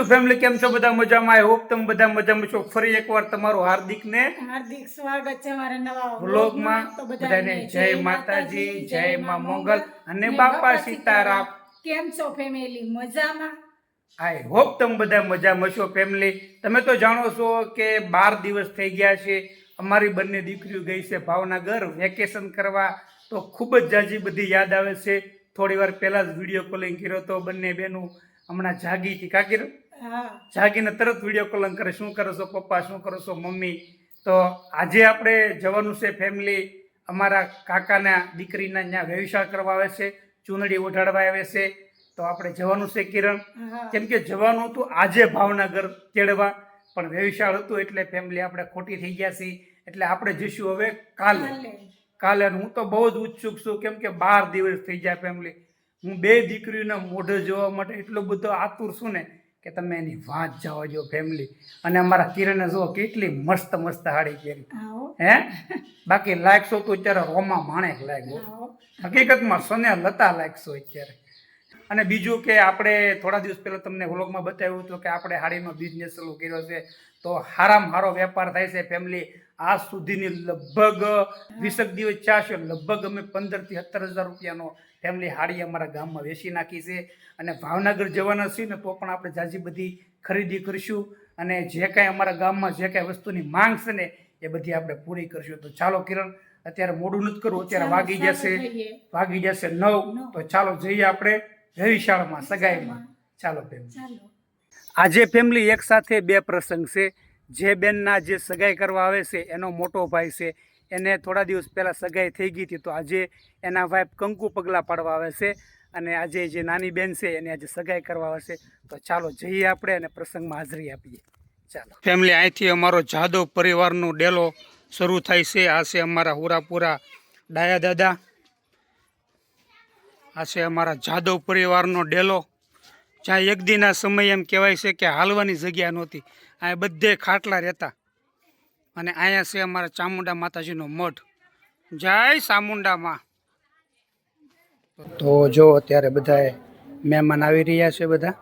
Family કેમ છો બધા મજામાં? આઈ હોપ તમે બધા મજામાં છો. ફરી એકવાર તમારું હાર્દિક સ્વાગત છે મારા નવા વ્લોગમાં. તો બધાને જય માતાજી, જય માં મોગલ અને બાપા સીતારામ. કેમ છો ફેમિલી? મજામાં? આઈ હોપ તમે બધા મજામાં છો ફેમિલી. તમે તો જાણો છો કે 12 દિવસ થઈ ગયા છે. અમારી બંને દીકરીઓ ગઈ છે ભાવનગર વેકેશન કરવા. તો ખૂબ જ જાજી બધી યાદ આવે છે. થોડી વાર પહેલા જ વિડીયો કોલિંગ કર્યો તો બંને બેનું હમણાં જાગી હતી. કાકી જાગીને તરત વિડીયો કોલિંગ કરે, શું કરો છો પપ્પા, શું કરો છો મમ્મી. તો આજે આપણે જવાનું છે ફેમિલી, અમારા કાકાના દીકરીના ત્યાં વ્યવસાય કરવા આવે છે, ચૂંદડી ઓઢાડવા આવે છે. તો આપણે જવાનું છે કિરણ, કેમ કે જવાનું હતું આજે ભાવનગર તેડવા, પણ વ્યવસાય હતું એટલે ફેમિલી આપણે ખોટી થઈ ગયા છીએ. એટલે આપણે જઈશું હવે કાલે. હું તો બહુ જ ઉત્સુક છું, કેમ કે 12 દિવસ થઈ ગયા ફેમિલી. હું બે દીકરીઓના મોઢે જોવા માટે એટલો બધો આતુર છું ને કે તમે એની વાત જવા જો ફેમિલી. અને અમારા કિરણે જો કેટલી મસ્ત મસ્ત સાડી પહેરી હે. બાકી લાગશો તો અત્યારે રોમા માણેક લાગ્યો, હકીકતમાં સને લતા લાગશો અત્યારે. અને બીજું કે આપણે થોડા દિવસ પહેલાં તમને વ્લોગમાં બતાવ્યું હતું કે આપણે હાડીનો બિઝનેસ ચાલુ કર્યો છે. તો હારામાં હારો વેપાર થાય છે ફેમિલી. આજ સુધીની લગભગ 20 દિવસ ચાલશે, લગભગ અમે 15,000 થી 17,000 રૂપિયાનો ફેમિલી હાડી અમારા ગામમાં વેચી નાખી છે. અને ભાવનગર જવાના છીએ ને તો પણ આપણે જાજી બધી ખરીદી કરીશું. અને જે કાંઈ અમારા ગામમાં જે કાંઈ વસ્તુની માંગ છે ને એ બધી આપણે પૂરી કરીશું. તો ચાલો કિરણ, અત્યારે મોડું નથી કરવું, અત્યારે વાગી જશે 9. તો ચાલો જઈએ આપણે રવિશાળામાં સગાઈમાં. ચાલો ફેમિલી. આજે ફેમિલી એક સાથે બે પ્રસંગ છે. જે બેનના જે સગાઈ કરવા આવે છે એનો મોટો ભાઈ છે, એને થોડા દિવસ પહેલાં સગાઈ થઈ ગઈ હતી. તો આજે એના વાઈફ કંકુ પગલાં પાડવા આવે છે. અને આજે જે નાની બેન છે એને આજે સગાઈ કરવા આવે છે. તો ચાલો જઈએ આપણે અને પ્રસંગમાં હાજરી આપીએ. ચાલો ફેમિલી, અહીંથી અમારો જાદવ પરિવારનો ડેલો શરૂ થાય છે. આ છે અમારા હુરાપુરા ડાયા દાદા, આ છે અમારા જાદવ પરિવારનો ડેલો, જ્યાં એક દીના સમય એમ કહેવાય છે કે હાલવાની જગ્યા નહોતી. અહીંયા બધે ખાટલા રહેતા. અને અહીંયા છે અમારા ચામુંડા માતાજીનો મઠ. જય ચામુંડામાં. તો જો અત્યારે બધા મહેમાન આવી રહ્યા છે બધા.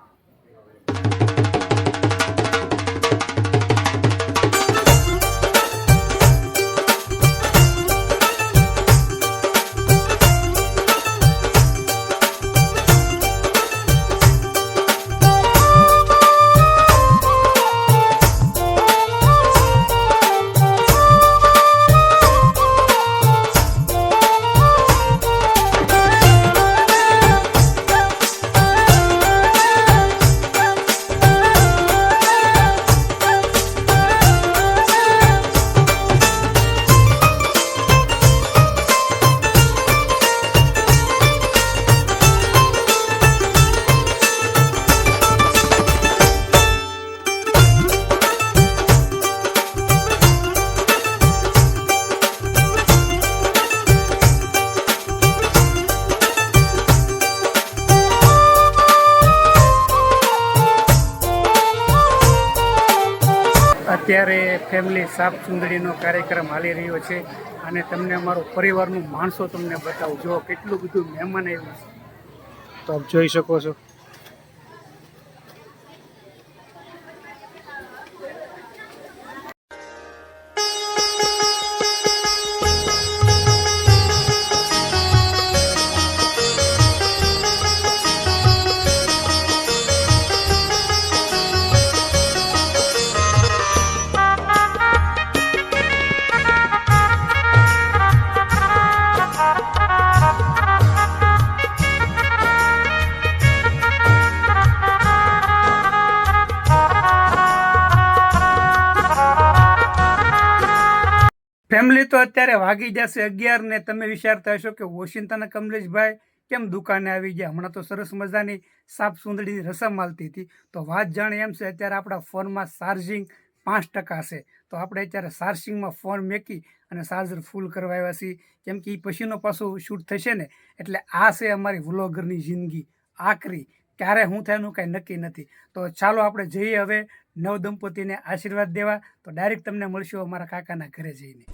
અત્યારે ફેમિલી સાપ ચૂંદડીનો કાર્યક્રમ હાલી રહ્યો છે. અને તમને અમારો પરિવારનું માણસો તમને બતાવું, જો કેટલું બધું મહેમાન આવ્યું છે. તો આપ જોઈ શકો છો. ફેમિલી, તો અત્યારે વાગી જશે 11 ને તમે વિચારતા હશો કે વોશિંગ્ટનના કમલેશભાઈ કેમ દુકાને આવી ગયા? હમણાં તો સરસ મજાની સાપ સુંદડીની રસમ હાલતી હતી. તો વાત જાણે એમ છે, અત્યારે આપણા ફોનમાં ચાર્જિંગ 5% છે. તો આપણે અત્યારે ચાર્જિંગમાં ફોન મેકી અને ચાર્જર ફૂલ કરવા આવ્યા છીએ, કેમ કે એ પછીનો પાછું શૂટ થશે ને. એટલે આ છે અમારી વ્લોગરની જિંદગી આકરી. ક્યારે શું થાય એનું કાંઈ નક્કી નથી. તો ચાલો આપણે જઈએ હવે નવ દંપતીને આશીર્વાદ દેવા. તો ડાયરેક્ટ તમને મળશું અમારા કાકાના ઘરે જઈને.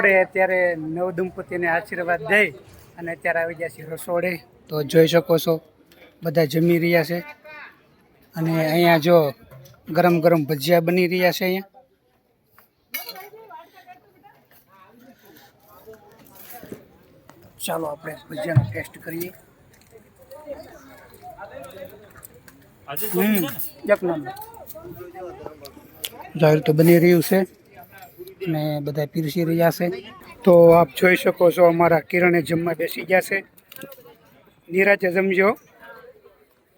આપણે અત્યારે નવદંપતિને આશીર્વાદ દઈ અને અત્યારે આવી ગયા છીએ રસોડે. તો જોઈ શકો છો બધા જમી રહ્યા છે અને અહીંયા જો ગરમ ગરમ ભજીયા બની રહ્યા છે. અહીંયા ચાલો આપણે ભજીયાનો ટેસ્ટ કરીએ. એક નંબર જાહેર તો બની રહ્યું છે અને બધા પીરસી રહ્યા છે. તો આપ જોઈ શકો છો અમારા કિરણે જમવા બેસી ગયા છે. નિરાચે જમજો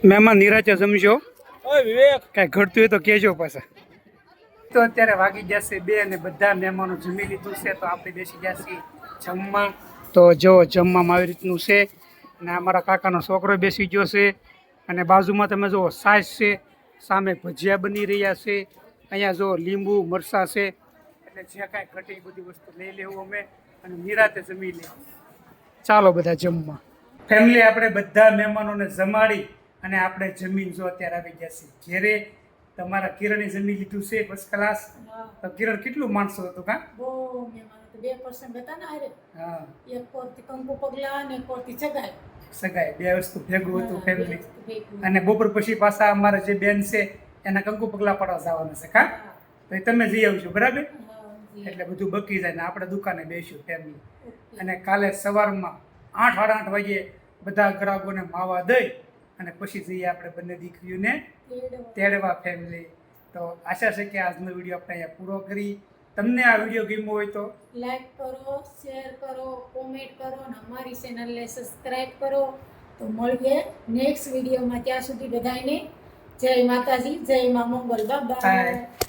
મહેમાન, નિરાચે જમજો. કાંઈ ઘટતું હોય તો કહેજો પાછા. તો અત્યારે વાગી ગયા છે 2 અને બધા મહેમાનો જમી લીધું છે. તો આપણે બેસી ગયા છીએ જમવા. તો જો જમવામાં આવી રીતનું છે અને અમારા કાકાનો છોકરો બેસી ગયો છે અને બાજુમાં તમે જુઓ છાશ છે, સામે ભજીયા બની રહ્યા છે, અહીંયા જો લીંબુ મરચાં છે. એટલે જે કાંઈ ઘટે એ બધી વસ્તુ લઈ લેવું અમે અને નિરાતે જમી લેવું. ચાલો બધા જમવા. ફેમિલી આપણે બધા મહેમાનોને જમાડી અને આપણે જમીન જો અત્યારે આવી ગયા છીએ ઘેરે. તમારા કિરણે જમી લીધું છે ફર્સ્ટ ક્લાસ. તો કિરણ કેટલું માણસો હતું કા? બહુ મહેમાનો તો 2% હતા ને આરે. હા, એક કોરથી કંકુ પગલા અને એક કોરથી સગાઈ. સગાઈ 2 વસ્તુ ભેગું હતું ફેમિલી. ભેગું. અને બપોર પછી પાછા અમારા જે બેન છે એના કંકુ પગલા પાડવા જવાના છે કા? તો એ તમે જઈ આવજો બરાબર. એટલે બધું બકી જાય ને આપણે દુકાને બેસ્યું ફેમિલી. અને કાલે સવારમાં 8-8:30 વાગે બધા ગ્રાહકોને માવા દઈ અને પછી જઈએ આપણે બંને દીકરીઓને તેડવા ફેમિલી. તો આશા છે કે આજનો વિડીયો આપણે અહીંયા પૂરો કરી. તમને આ વિડીયો ગમ્યો હોય તો લાઈક કરો, શેર કરો, કોમેન્ટ કરો અને અમારી ચેનલને સબસ્ક્રાઇબ કરો. તો મળીએ નેક્સ્ટ વિડીયોમાં. ત્યાં સુધી બધાને જય માતાજી, જય મા મંગલ. બાય.